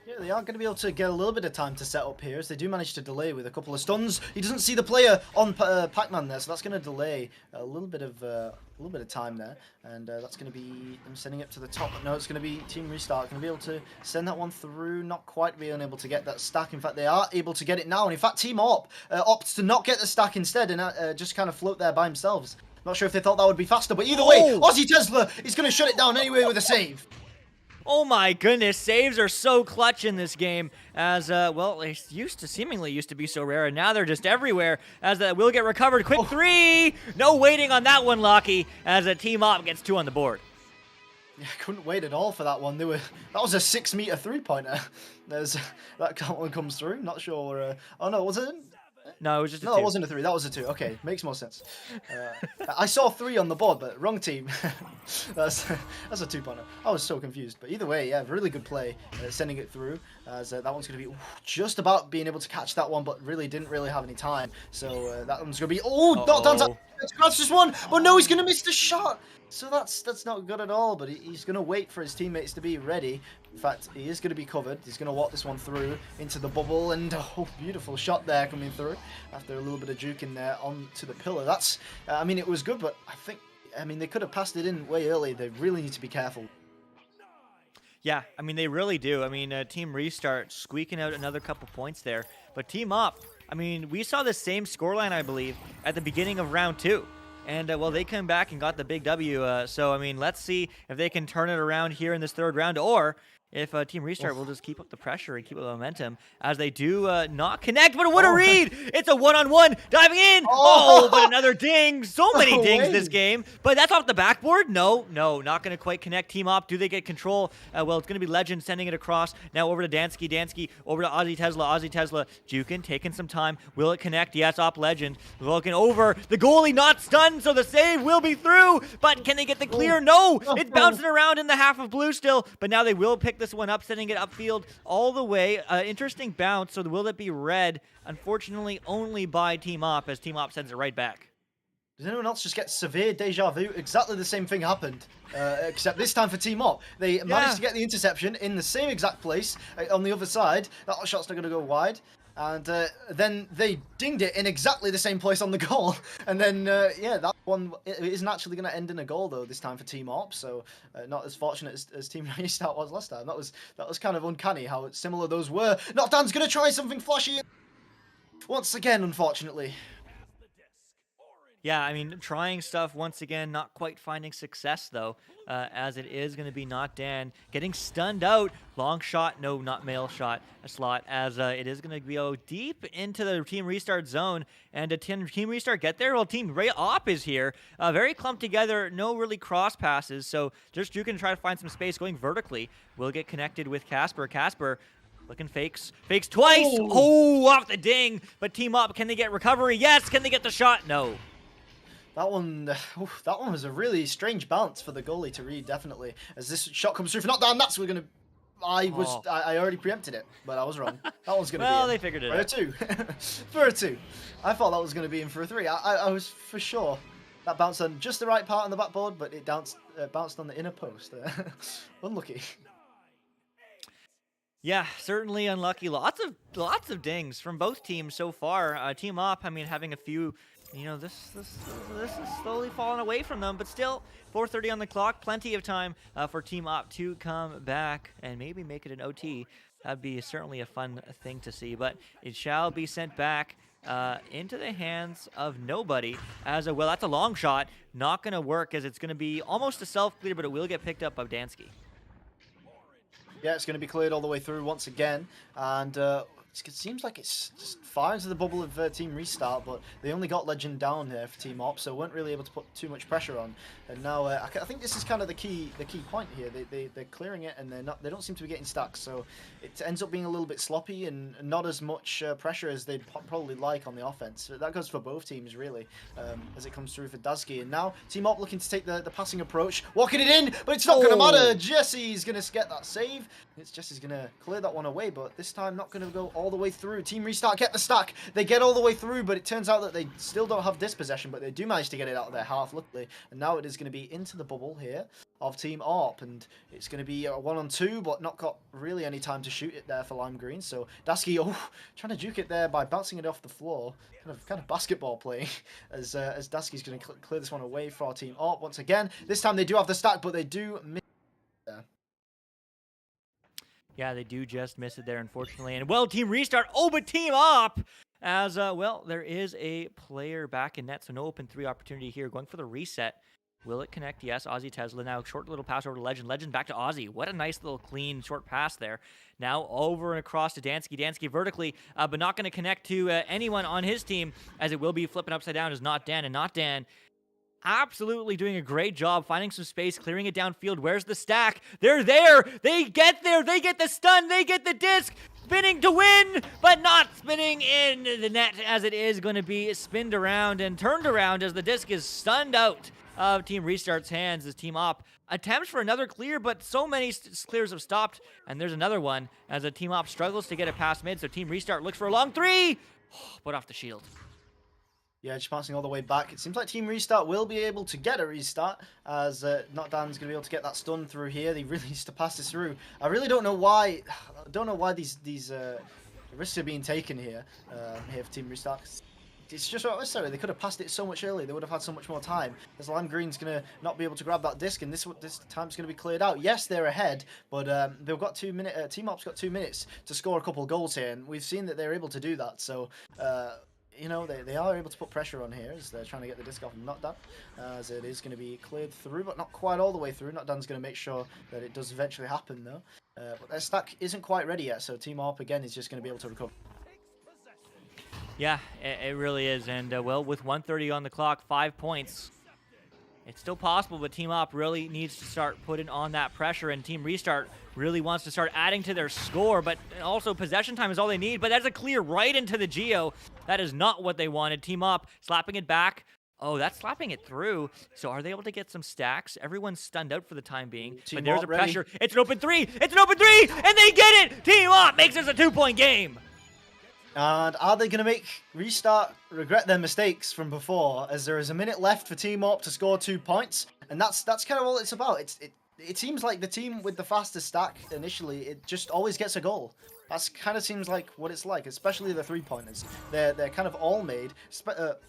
Yeah, they are going to be able to get a little bit of time to set up here, as they do manage to delay with a couple of stuns. He doesn't see the player on Pac-Man there, so that's going to delay a little bit of time there, and that's going to be them sending it to the top. No, it's going to be Team Restart going to be able to send that one through, not quite being able to get that stack. In fact, they are able to get it now, and in fact, Team Op opts to not get the stack instead and just kind of float there by themselves. Not sure if they thought that would be faster, but either way, Aussie Tesla is going to shut it down anyway with a save. Oh my goodness, saves are so clutch in this game as, well, they seemingly used to be so rare, and now they're just everywhere as that will get recovered. Quick three! No waiting on that one, Lockie, as a Team Op gets 2 on the board. Yeah, couldn't wait at all for that one. That was a 6-meter three-pointer. That one comes through. Not sure. Oh no, was it? No, it was just a 2. No, it wasn't a 3. That was a 2. Okay, makes more sense. I saw 3 on the board, but wrong team. that's a 2-pointer. I was so confused. But either way, yeah, really good play, sending it through. As that one's going to be just about being able to catch that one, but really didn't really have any time. So that one's going to be not down to scratch this one. But no, he's going to miss the shot. So that's not good at all. But he's going to wait for his teammates to be ready. In fact, he is going to be covered. He's going to walk this one through into the bubble, and beautiful shot there coming through after a little bit of juke in there onto the pillar. That's, I mean, it was good, but I mean, they could have passed it in way early. They really need to be careful. Yeah, I mean, they really do. I mean, Team Restart squeaking out another couple points there, but Team Op, I mean, we saw the same scoreline, I believe, at the beginning of round 2. And, well, they came back and got the big W. So, I mean, let's see if they can turn it around here in this 3rd round, or if Team Restart will just keep up the pressure and keep up the momentum as they do not connect. But what a read! It's a one-on-one, diving in! But another ding! So many dings this game. But that's off the backboard? No, not going to quite connect. Team Op, do they get control? Well, it's going to be Legend sending it across. Now over to Dansky. Dansky over to Aussie Tesla. Aussie Tesla juking, taking some time. Will it connect? Yes, Op Legend. Looking over. The goalie not stunned, so the save will be through. But can they get the clear? No! It's bouncing around in the half of blue still. But now they will pick this one up, sending it upfield all the way. Interesting bounce. So will it be red? Unfortunately, only by Team Op, as Team Op sends it right back. Does anyone else just get severe deja vu? Exactly the same thing happened, except this time for Team Op. They managed to get the interception in the same exact place on the other side. That shot's not going to go wide. And then they dinged it in exactly the same place on the goal. And then, yeah, that one isn't actually going to end in a goal, though, this time for Team Op. So not as fortunate as Team Restart was last time. That was kind of uncanny how similar those were. Knockdown's going to try something flashy once again, unfortunately. Yeah, I mean, trying stuff once again, not quite finding success, though, as it is going to be not Dan getting stunned out. Long shot, no, not mail shot, a slot, as it is going to go deep into the Team Restart zone. And did Team Restart get there? Well, Team Op is here. Very clumped together, no really cross passes, so just Juke can try to find some space going vertically. Will get connected with Casper. Casper looking fakes twice. Off the ding. But Team Op, can they get recovery? Yes. Can they get the shot? No. That one was a really strange bounce for the goalie to read, definitely. As this shot comes through for knockdown, that's we're gonna. I already preempted it, but I was wrong. That one's gonna be. Well, they figured it out. For a 2. For a 2. I thought that was gonna be in for a 3. I was for sure. That bounced on just the right part on the backboard, but it bounced on the inner post. Unlucky. Yeah, certainly unlucky. Lots of dings from both teams so far. Team Op, I mean, having a few. You know, this is slowly falling away from them, but still, 4:30 on the clock, plenty of time for Team Op to come back and maybe make it an OT. That'd be certainly a fun thing to see, but it shall be sent back into the hands of nobody. Well, that's a long shot, not going to work as it's going to be almost a self-clear, but it will get picked up by Dansky. Yeah, it's going to be cleared all the way through once again, and it seems like it's just far into the bubble of Team Restart, but they only got Legend down here for Team Op, so weren't really able to put too much pressure on. And now I think this is kind of the key point here. They're clearing it, and they don't seem to be getting stacks, so it ends up being a little bit sloppy and not as much pressure as they'd probably like on the offense. So that goes for both teams really, as it comes through for Dasky. And now Team Op looking to take the passing approach, walking it in, but it's not going to matter. Jesse's going to get that save. Jesse's going to clear that one away, but this time not going to go all the way through. Team Restart get the stack. They get all the way through, but it turns out that they still don't have dispossession, but they do manage to get it out of their half, luckily. And now it is going to be into the bubble here of Team ARP, and it's going to be a 1-on-2, but not got really any time to shoot it there for Lime Green. So Dasky, trying to juke it there by bouncing it off the floor, kind of basketball playing, as Dasky's going to clear this one away for Team ARP once again. This time they do have the stack, but they do miss there. Yeah, they do just miss it there, unfortunately. And, well, Team Restart, but Team Op, as, well, there is a player back in net, so no open 3 opportunity here. Going for the reset. Will it connect? Yes, Ozzy Tesla now. Short little pass over to Legend. Legend back to Ozzy. What a nice little clean short pass there. Now over and across to Dansky. Dansky vertically, but not going to connect to anyone on his team, as it will be flipping upside down is Not Dan. And Not Dan absolutely doing a great job finding some space, clearing it downfield. Where's the stack? They're there. They get there. They get the stun. They get the disc. Spinning to win, but not spinning in the net, as it is going to be spinned around and turned around as the disc is stunned out of Team Restart's hands as Team Op attempts for another clear, but so many clears have stopped, and there's another one as a Team Op struggles to get it past mid, so Team Restart looks for a long 3, put off the shield. Yeah, just passing all the way back. It seems like Team Restart will be able to get a restart, as Not Dan's going to be able to get that stun through here. They really needs to pass this through. I really don't know why. These risks are being taken here. Here for Team Restart. It's just not necessary. They could have passed it so much earlier. They would have had so much more time. As Lime Green's going to not be able to grab that disc, and this time's going to be cleared out. Yes, they're ahead, but they've got 2 minutes. Team Op's got 2 minutes to score a couple goals here, and we've seen that they're able to do that. So. You know, they are able to put pressure on here as they're trying to get the disc off and Not Dan, as it is going to be cleared through, but not quite all the way through. Not Dan's going to make sure that it does eventually happen, though. But their stack isn't quite ready yet, so Team ARP, again, is just going to be able to recover. Yeah, it really is. And, well, with 1:30 on the clock, 5 points. It's still possible, but Team Op really needs to start putting on that pressure, and Team Restart really wants to start adding to their score, but also possession time is all they need, but that's a clear right into the Geo. That is not what they wanted. Team Op slapping it back. Oh, that's slapping it through. So are they able to get some stacks? Everyone's stunned out for the time being, but there's a pressure. It's an open 3. It's an open 3, and they get it. Team Op makes this a 2-point game. And are they going to make Restart regret their mistakes from before, as there is a minute left for Team Op to score 2 points? And that's kind of all it's about. It seems like the team with the fastest stack initially, it just always gets a goal. That kind of seems like what it's like, especially the 3-pointers. They're kind of all made,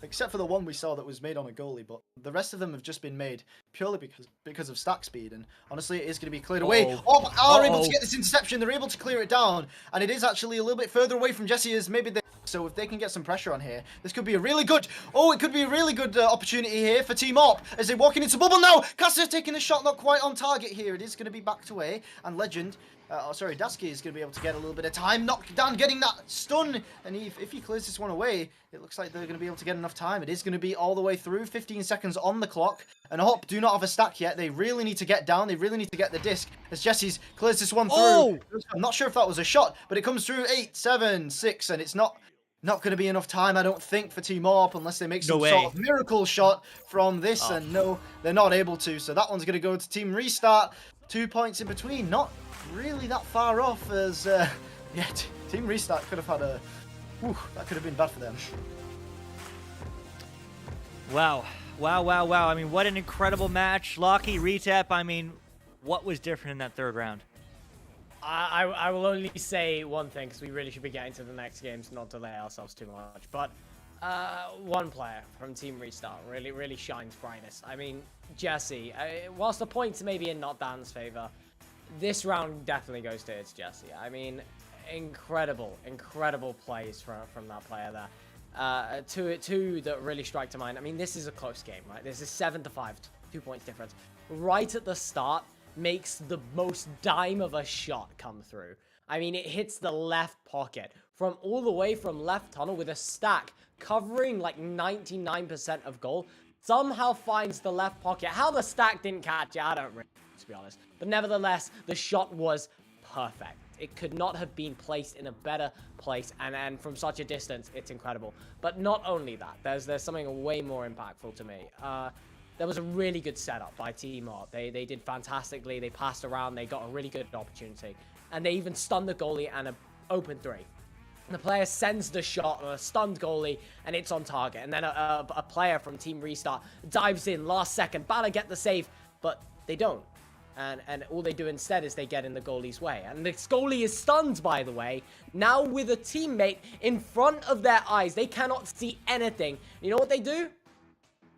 except for the one we saw that was made on a goalie, but the rest of them have just been made purely because of stack speed. And honestly, it is going to be cleared away. Are able to get this interception. They're able to clear it down, and it is actually a little bit further away from Jesse as maybe they. So if they can get some pressure on here, this could be a really good. It could be a really good opportunity here for Team Op as they're walking into bubble now. Caster's taking a shot, not quite on target here. It is going to be backed away, and Legend. Dasky is going to be able to get a little bit of time. Not Dan getting that stun, and if he clears this one away, it looks like they're going to be able to get enough time. It is going to be all the way through. 15 seconds on the clock, and Op do not have a stack yet. They really need to get down. They really need to get the disc as Jesse's clears this one through. I'm not sure if that was a shot, but it comes through 8, 7, 6, and it's not going to be enough time, I don't think, for Team Op unless they make some sort of miracle shot from this, and no, they're not able to. So that one's going to go to Team Restart. 2 points in between, not really that far off, as Team Restart could have had that could have been bad for them. Wow. I mean, what an incredible match. Locky, Retep, I mean, what was different in that third round? I will only say one thing, because we really should be getting to the next games, not delay ourselves too much. But one player from Team Restart really shines brightest. I mean, Jesse, whilst the points may be in Not Dan's favor, this round definitely goes to its Jesse. I mean, incredible plays from that player there. Two that really strike to mind. I mean, this is a close game, right? This is 7-5, 2 points difference. Right at the start, makes the most dime of a shot come through. I mean, it hits the left pocket from all the way from left tunnel with a stack covering like 99% of goal, somehow finds the left pocket. How the stack didn't catch it, I don't really know, to be honest. But nevertheless, the shot was perfect. It could not have been placed in a better place, and from such a distance, it's incredible. But not only that, there's something way more impactful to me. There was a really good setup by Team Art. They did fantastically. They passed around. They got a really good opportunity, and they even stunned the goalie and an open three. The player sends the shot on a stunned goalie, and it's on target. And then a player from Team Restart dives in last second, about to get the save, but they don't. And all they do instead is they get in the goalie's way. And this goalie is stunned, by the way, now with a teammate in front of their eyes. They cannot see anything. You know what they do?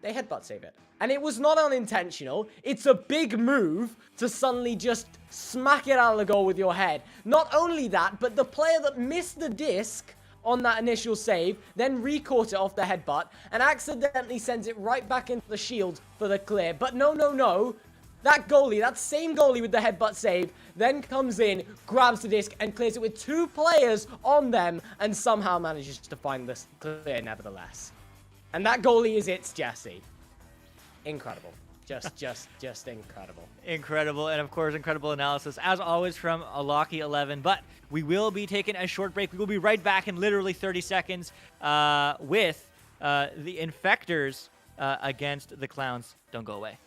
They headbutt save it. And it was not unintentional. It's a big move to suddenly just smack it out of the goal with your head. Not only that, but the player that missed the disc on that initial save, then recaught it off the headbutt, and accidentally sends it right back into the shield for the clear. But no. That goalie, that same goalie with the headbutt save, then comes in, grabs the disc, and clears it with 2 players on them, and somehow manages to find this clear nevertheless. And that goalie is It's Jesse. Incredible. Just incredible. Incredible, and of course, incredible analysis, as always, from Alaki11. But we will be taking a short break. We will be right back in literally 30 seconds with the Infectors against the Clowns. Don't go away.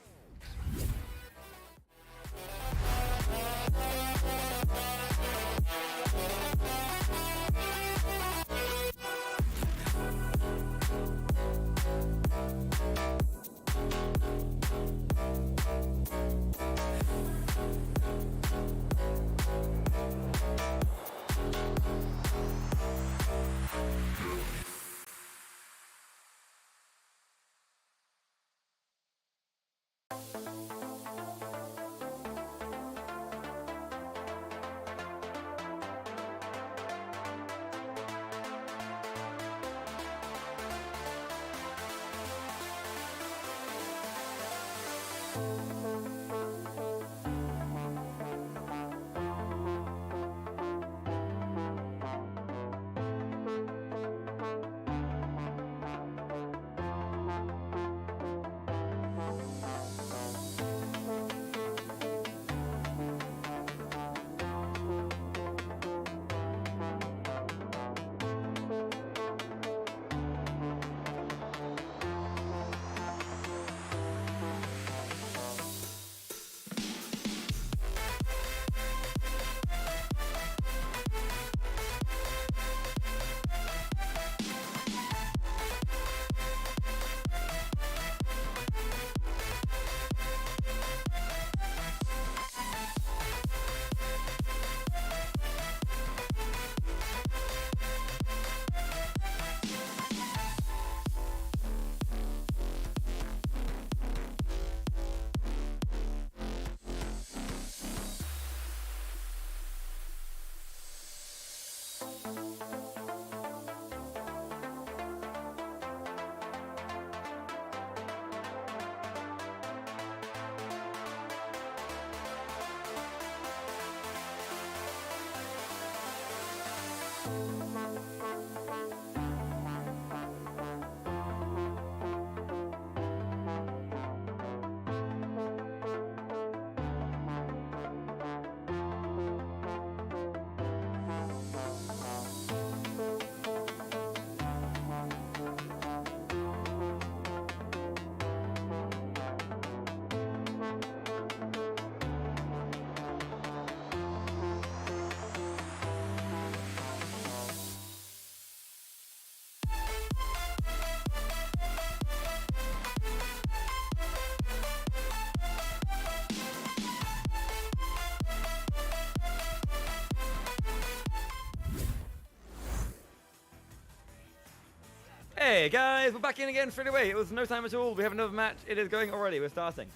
Hey guys, we're back in again straight away. It was no time at all. We have another match. It is going already. We're starting.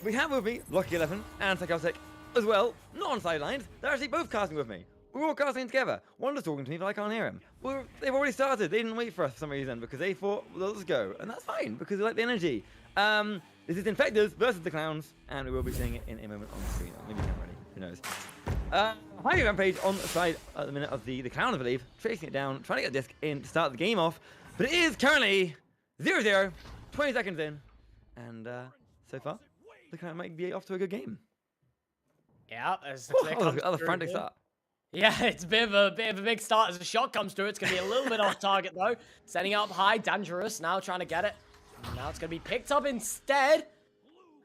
We have with me Lucky11 and Psychotic as well. Not on sidelines. They're actually both casting with me. We're all casting together. One is talking to me, but I can't hear him. Well, they've already started. They didn't wait for us for some reason because they thought, well, let's go. And that's fine because they like the energy. This is Infectors versus the Clowns, and we will be seeing it in a moment on the screen. Maybe not already. Who knows? High Rampage on the side at the minute of the Clown, I believe. Tracing it down, trying to get a disc in to start the game off. But it is currently 0-0, 20 seconds in. And so far, the Clown might be off to a good game. Yeah, as the Oh, look at the frantic start. Yeah, it's a bit of a big start as the shot comes through. It's going to be a little bit off target, though. Setting up high, dangerous. Now trying to get it. And now it's going to be picked up instead.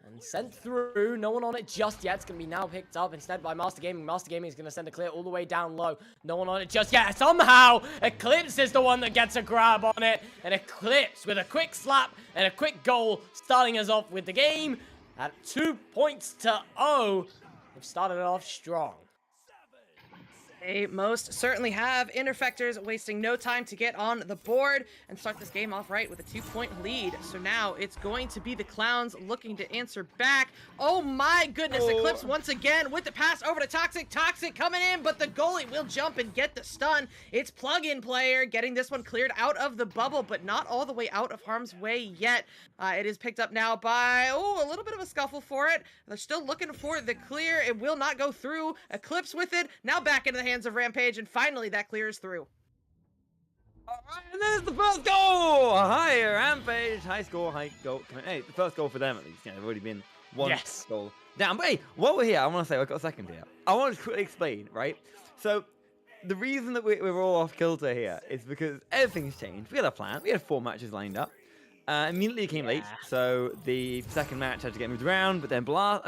And sent through. No one on it just yet. It's going to be now picked up instead by Master Gaming. Master Gaming is going to send a clear all the way down low. No one on it just yet. Somehow, Eclipse is the one that gets a grab on it. And Eclipse with a quick slap and a quick goal, starting us off with the game at 2-0. They've started it off strong. They most certainly have. Infectors wasting no time to get on the board and start this game off right with a 2-point lead. So now it's going to be the Clowns looking to answer back. Oh my goodness, Eclipse once again with the pass over to Toxic. Toxic coming in, but the goalie will jump and get the stun. It's plug-in player getting this one cleared out of the bubble, but not all the way out of harm's way yet. It is picked up now by, a little bit of a scuffle for it. They're still looking for the clear. It will not go through. Eclipse with it. Now back into the hands of Rampage, and finally that clears through. Alright, and there's the first goal! High Rampage, high score, high goal. Hey, the first goal for them at least. You know, they've already been one goal down. But hey, while we're here, I want to say, I've got a second here. I want to quickly explain, right? So, the reason that we're all off kilter here is because everything's changed. We had a plan. We had 4 matches lined up. Immediately came late, so the second match had to get moved around, but then Blast,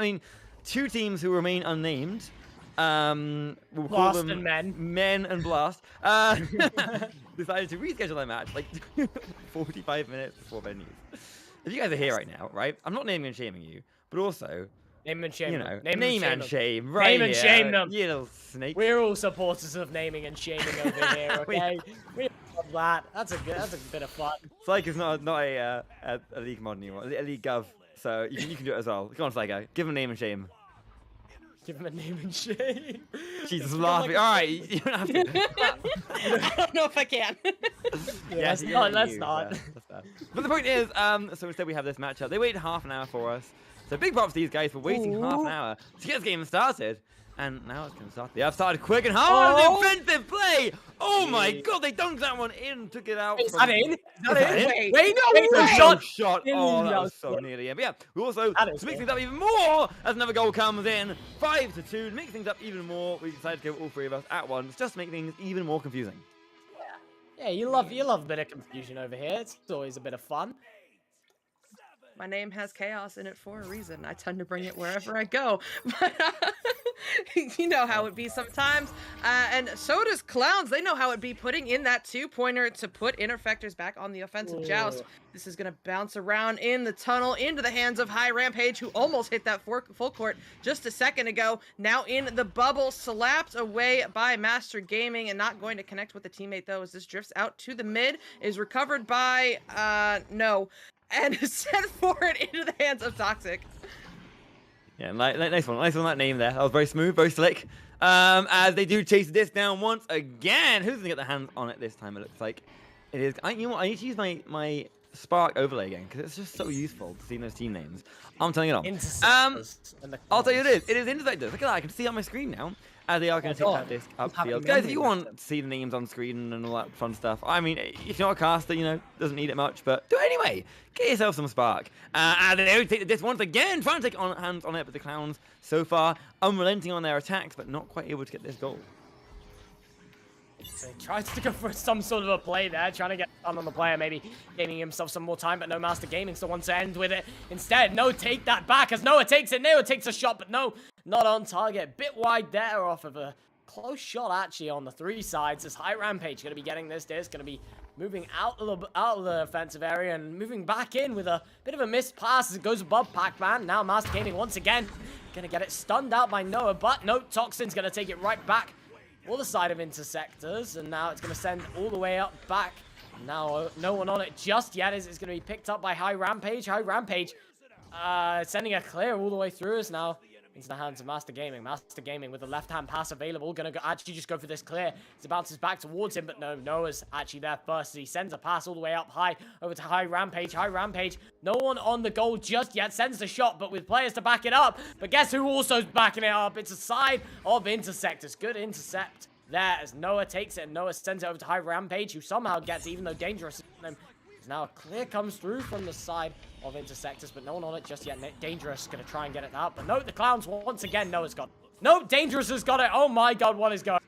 2 teams who remain unnamed, we'll call them and Men and Blast, decided to reschedule their match like 45 minutes before venues. If you guys are here right now, right, I'm not naming and shaming you, but also, name and shame them. name and shame, right? Name and shame them. You little snake. We're all supporters of naming and shaming over here, okay? We love that. That's a bit of fun. Psych is not a league mod anymore, a league gov, so you can do it as well. Come on, Psycho, give him a name and shame. Give him a name and shame. Jesus, laughing. All right, you don't have to. I don't know if I can. Let's not. But the point is, so instead we have this matchup. They waited half an hour for us. So big props to these guys for waiting half an hour to get this game started. And now it's going to start. They have started quick and hard. Defensive play. Oh my god, they dunked that one in, took it out. Is that in? Is that in? Wait, No shot. shot. Oh, that was so nearly in. But yeah, we also, to mix things up even more, as another goal comes in, 5-2, to mix things up even more, we decided to go all 3 of us at once, just to make things even more confusing. Yeah, you love a bit of confusion over here. It's always a bit of fun. My name has chaos in it for a reason. I tend to bring it wherever I go. But you know how it be sometimes. And so does Clowns. They know how it be putting in that 2-pointer to put Infectors back on the offensive joust. This is going to bounce around in the tunnel into the hands of High Rampage, who almost hit that full court just a second ago. Now in the bubble, slapped away by Master Gaming and not going to connect with the teammate, though, as this drifts out to the mid. Is recovered by, no. And sent forward into the hands of Toxic. Yeah, nice one, that name there. That was very smooth, very slick. As they do chase this down once again. Who's gonna get their hands on it this time? It looks like it is. You know what? I need to use my Spark overlay again because it's just so useful to see those team names. I'm telling you all. I'll tell you it is. It is Infectors. Look at that. I can see it on my screen now. They are going to take that disc upfield. Guys, if you want to see the names on screen and all that fun stuff, if you're not a caster, doesn't need it much, but do it anyway. Get yourself some Spark. And they take the disc once again, trying to take hands on it, but the Clowns, so far, unrelenting on their attacks, but not quite able to get this goal. So he tries to go for some sort of a play there, trying to get on the player, maybe gaining himself some more time, but no, Master Gaming still wants to end with it. Instead, no, take that back as Noah takes it. Noah takes a shot, but no, not on target. Bit wide there off of a close shot, actually, on the 3 sides. As High Rampage going to be getting this disc, going to be moving out of the offensive area and moving back in with a bit of a missed pass as it goes above Pac-Man. Now Master Gaming once again going to get it stunned out by Noah, but no, Toxin's going to take it right back for the side of Intersectors, and now it's going to send all the way up back. Now no one on it just yet as it's going to be picked up by High Rampage. High Rampage sending a clear all the way through us now. into the hands of Master Gaming. Master Gaming with the left-hand pass available, gonna actually just go for this clear. As it bounces back towards him, but no, Noah's actually there first as he sends a pass all the way up high over to High Rampage. High Rampage, no one on the goal just yet, sends the shot, but with players to back it up. But guess who also's backing it up? It's a side of Interceptors. Good intercept there as Noah takes it, and Noah sends it over to High Rampage, who somehow gets, even though Dangerous now a clear comes through from the side of Intersectors, but no one on it just yet. Dangerous gonna try and get it out, but no, the Clowns once again. Noah's got it. No, Dangerous has got it. Oh my god, what is going on?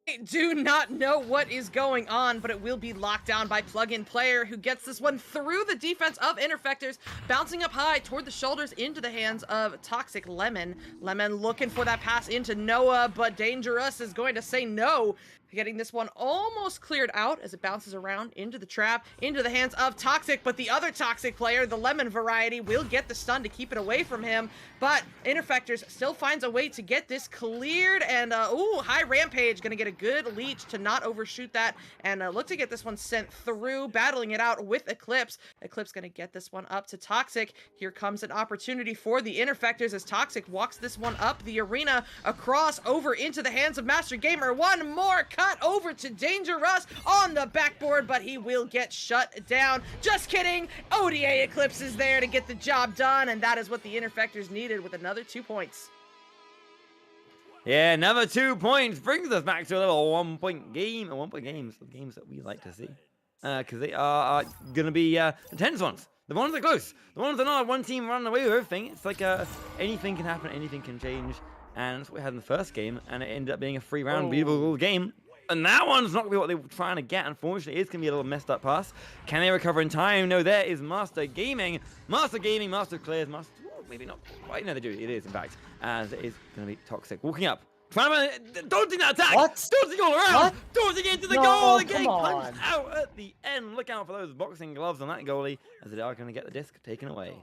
I do not know what is going on, but it will be locked down by Plug-in Player, who gets this one through the defense of Infectors, bouncing up high toward the shoulders into the hands of Toxic Lemon. Lemon looking for that pass into Noah, but Dangerous is going to say no. Getting this one almost cleared out as it bounces around into the trap, into the hands of Toxic, but the other Toxic player, the Lemon variety, will get the stun to keep it away from him, but Infectors still finds a way to get this cleared, and ooh, High Rampage gonna get a good leech to not overshoot that, and look to get this one sent through, battling it out with Eclipse. Eclipse gonna get this one up to Toxic. Here comes an opportunity for the Infectors as Toxic walks this one up the arena, across over into the hands of Master Gamer. One more cut over to Dangerous on the backboard, but he will get shut down. Just kidding. ODA Eclipse is there to get the job done, and that is what the Infectors needed with another 2 points. Yeah, another 2 points brings us back to a little 1 point game, or 1 point games, the games that we like to see. Because they are going to be the tense ones. The ones that are close. The ones that are not one team running away with everything. It's like anything can happen, anything can change. And that's what we had in the first game, and it ended up being a 3-round beautiful game. And that one's not going to be what they were trying to get, unfortunately. It's going to be a little messed up pass. Can they recover in time? No, there is Master Gaming. Master Gaming, Master clears, Master... Well, maybe not quite. No, they do. It is, in fact. As it is going to be Toxic. Walking up. Dodging that attack! What? Dodging all around! What? Dodging into the No, goal! And getting come punched on. out at the end. Look out for those boxing gloves on that goalie, as they are going to get the disc taken away.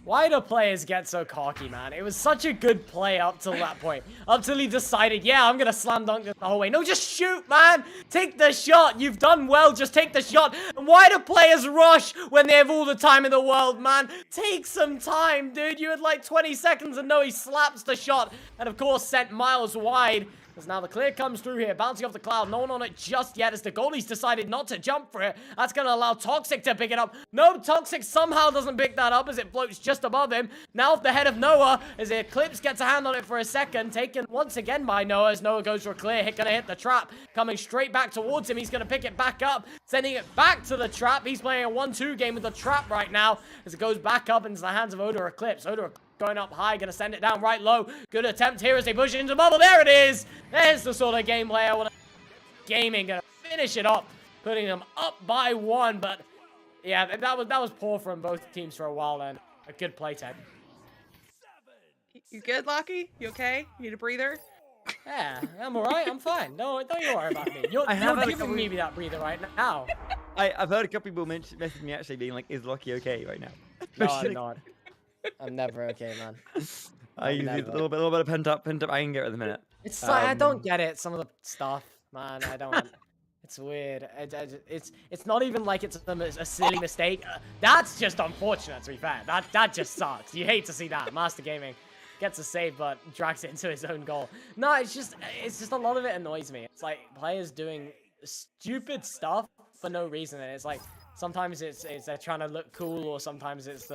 Why do players get so cocky, man? It was such a good play up till that point. Up till he decided, yeah, I'm going to slam dunk this the whole way. No, just shoot, man. Take the shot. You've done well. Just take the shot. And why do players rush when they have all the time in the world, man? Take some time, dude. You had like 20 seconds and no, he slaps the shot. And of course, sent miles wide. As now the clear comes through here, bouncing off the cloud. No one on it just yet as the goalie's decided not to jump for it. That's going to allow Toxic to pick it up. No, Toxic somehow doesn't pick that up as it floats just above him. Now off the head of Noah as Eclipse gets a hand on it for a second. Taken once again by Noah as Noah goes for a clear hit. Going to hit the trap. Coming straight back towards him. He's going to pick it back up. Sending it back to the trap. He's playing a 1-2 game with the trap right now as it goes back up into the hands of Oda Eclipse. Oda going up high, gonna send it down right low. Good attempt here as they push it into the bubble. There it is. There's the sort of gameplay I want. Gaming gonna finish it up, putting them up by 1. But yeah, that was poor from both teams for a while. And a good play, Ted. You good, Lockie? You okay? You need a breather? Yeah, I'm alright. I'm fine. No, don't you worry about me. You're giving me that breather right now. I've heard a couple people message me actually being like, "Is Lucky okay right now?" No, I'm not. I'm never okay, man. I use a little bit of pent up anger at the minute. It's like, I don't get it. Some of the stuff, man. I don't. It's weird. It's not even like it's a silly mistake. That's just unfortunate, to be fair. That just sucks. You hate to see that. Master Gaming gets a save, but drags it into his own goal. No, it's just a lot of it annoys me. It's like players doing stupid stuff for no reason, and it's like sometimes it's they're trying to look cool, or sometimes it's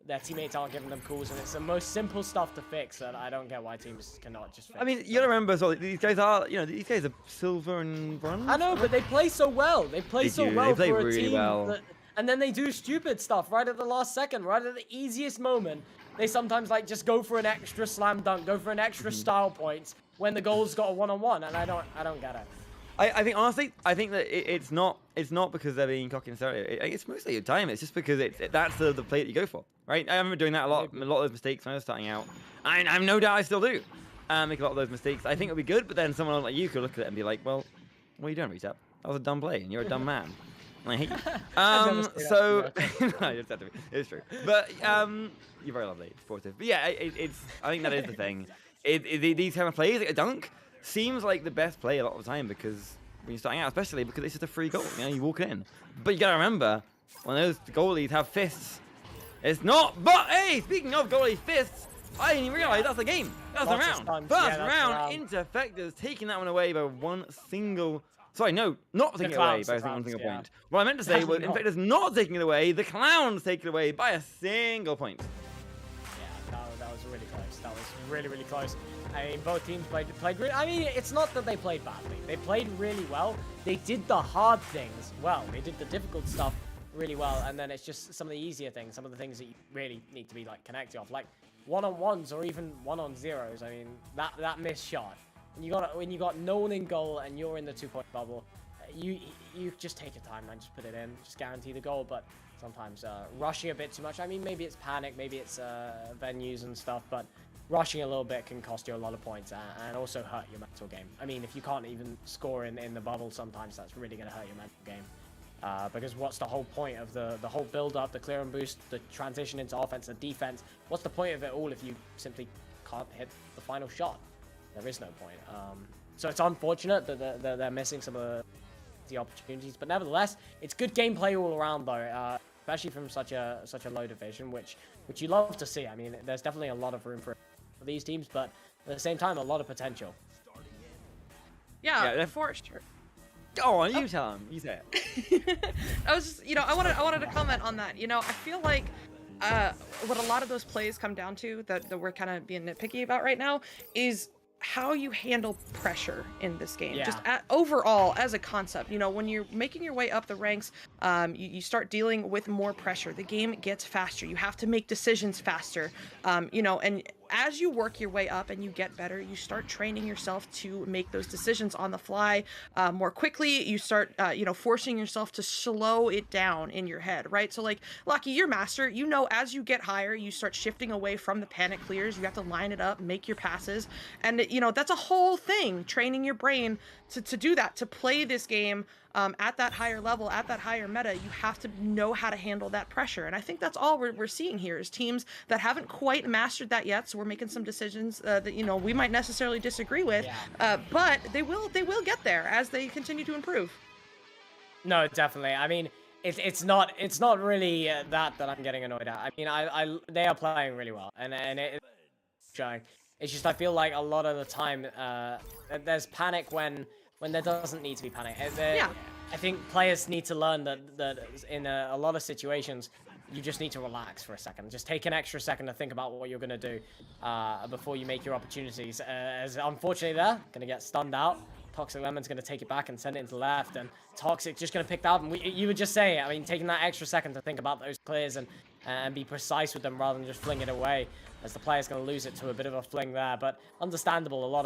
their teammates aren't giving them calls, and it's the most simple stuff to fix that I don't get why teams cannot just fix. I mean, you gotta remember as well, these guys are, these guys are silver and bronze. I know, but they play so well. They play so well for a really team. well. And then they do stupid stuff right at the last second, right at the easiest moment. They sometimes like just go for an extra slam dunk, go for an extra style points when the goal's got a 1-on-1, and I don't get it. I think honestly, I think that it's not because they're being cocky necessarily. It's mostly your time. It's just because that's the play that you go for, right? I remember doing that a lot. A lot of those mistakes when I was starting out. I have no doubt I still do make a lot of those mistakes. I think it'll be good, but then someone like you could look at it and be like, well, what are you doing, Retap? That was a dumb play, and you're a dumb man. And I hate you. So no, it's true. But you're very lovely, supportive. But yeah, I think that is the thing. These kind of plays, like a dunk, seems like the best play a lot of the time because when you're starting out, especially because it's just a free goal. You walk in. But you gotta remember, when those goalies have fists, It's not. But hey, speaking of goalie fists, I didn't even realize that's the game. That's the Lots of round. stunts. First Yeah, that's the round, round. Infectors taking that one away by one single. Sorry, no, not taking it away Clowns, by the one Clowns, single yeah. point. What I meant to say was No. Infectors not taking it away. The Clowns taking it away by a single point. Yeah, that was really close. That was really, really close. I mean, both teams played really. I mean, it's not that they played badly. They played really well. They did the hard things well. They did the difficult stuff really well, and then it's just some of the easier things, some of the things that you really need to be like connected off, like one-on-ones or even one-on-zeros. I mean, that missed shot. When you got no one in goal and you're in the 2-point bubble, you just take your time, man. Just put it in, just guarantee the goal. But sometimes rushing a bit too much. I mean, maybe it's panic, maybe it's venues and stuff, but rushing a little bit can cost you a lot of points and also hurt your mental game. I mean, if you can't even score in the bubble, sometimes that's really going to hurt your mental game. Because what's the whole point of the whole build-up, the clear and boost, the transition into offense, the defense? What's the point of it all if you simply can't hit the final shot? There is no point. So it's unfortunate that they're missing some of the opportunities, but nevertheless, it's good gameplay all around though, especially from such a low division, which you love to see. I mean, there's definitely a lot of room for these teams, but at the same time, a lot of potential. Yeah, for sure. Go on, you tell him. You say it. I was just, I wanted to comment on that. I feel like what a lot of those plays come down to that we're kind of being nitpicky about right now is how you handle pressure in this game. Yeah. Just overall as a concept, when you're making your way up the ranks, you start dealing with more pressure. The game gets faster. You have to make decisions faster. And as you work your way up and you get better, you start training yourself to make those decisions on the fly more quickly. You start, forcing yourself to slow it down in your head, right? So like, Lucky, you're master. As you get higher, you start shifting away from the panic clears. You have to line it up, make your passes. And, that's a whole thing, training your brain to do that, to play this game at that higher level, at that higher meta. You have to know how to handle that pressure. And I think that's all we're seeing here is teams that haven't quite mastered that yet. So we're making some decisions that, we might necessarily disagree with, but they will get there as they continue to improve. No, definitely. I mean, it's not really that I'm getting annoyed at. I mean, they are playing really well, and it's showing. It's just I feel like a lot of the time there's panic when there doesn't need to be panic. I think players need to learn that in a lot of situations you just need to relax for a second. Just take an extra second to think about what you're going to do before you make your opportunities. As unfortunately they're going to get stunned out. Toxic Lemon's going to take it back and send it into left, and Toxic just going to pick that up. And you were just saying, I mean, taking that extra second to think about those clears and be precise with them rather than just fling it away, as the player's going to lose it to a bit of a fling there. But understandable, a lot